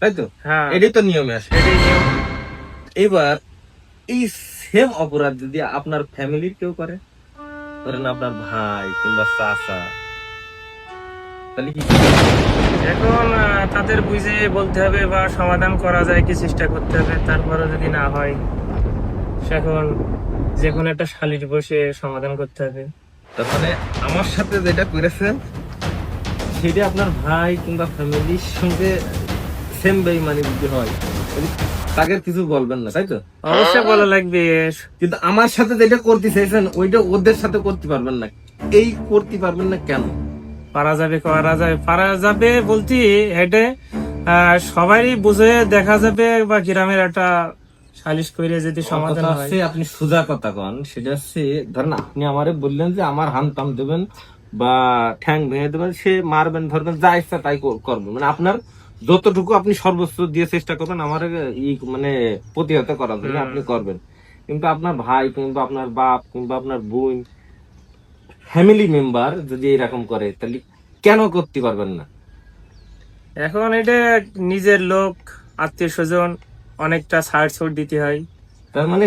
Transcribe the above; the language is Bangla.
তাই তো? হ্যাঁ, এটাই তো নিয়মে আসে। এটাই নিয়ম। এবার এই সেম অপরাধ যদি আপনার ফ্যামিলির কেউ করে, ধরেন আপনার ভাই কিংবা চাচা, তাহলে কি করবেন? এখন তাদের বুঝে বলতে হবে বা সমাধান করা যায় কি চেষ্টা করতে হবে, তারপরে যদি না হয় এখন যে কোনো একটা সালিশ বসে সমাধান করতে হবে। তার মানে আমার সাথে যেটা করেছেন সেটা আপনার ভাই কিংবা ফ্যামিলির সঙ্গে সেম বেইমানি যদি হয়, তাহলে তাকে কিছু বলবেন না, তাই তো? অবশ্যই বলা লাগবে। কিন্তু আমার সাথে যেটা করতে চাইছেন ওইটা ওদের সাথে করতে পারবেন না। এই করতে পারবেন না কেন? পারা যাবে, করা যাবে, পারা যাবে বলতে হেঁটে সবারই বুঝে দেখা যাবে বা গ্রামের একটা সালিশ করে যদি আমার সমাধান কথা হয়। হচ্ছে আপনি সোজা কথা কন, সেটা হচ্ছে ধরেন আপনি আমারে বললেন যে আমার হান টান দেবেন বা ঠ্যাং ভেঙে দেবেন, সে মারবেন ধরবেন যা ইচ্ছা তাই করবেন, মানে আপনার যতটুকু আপনি সর্বোচ্চ দিয়ে চেষ্টা করবেন আমার মানে প্রতিহত করার জন্য হুম। আপনি করবেন। কিন্তু আপনার ভাই কিংবা আপনার বাপ কিংবা আপনার বোন, ফ্যামিলি মেম্বার যদি এরকম করে তাহলে কেন করতে পারবেন না? এখন এটা নিজের লোক, আত্মীয় স্বজন, অনেকটা ছাড় ছুট দিতে হয়। তার মানে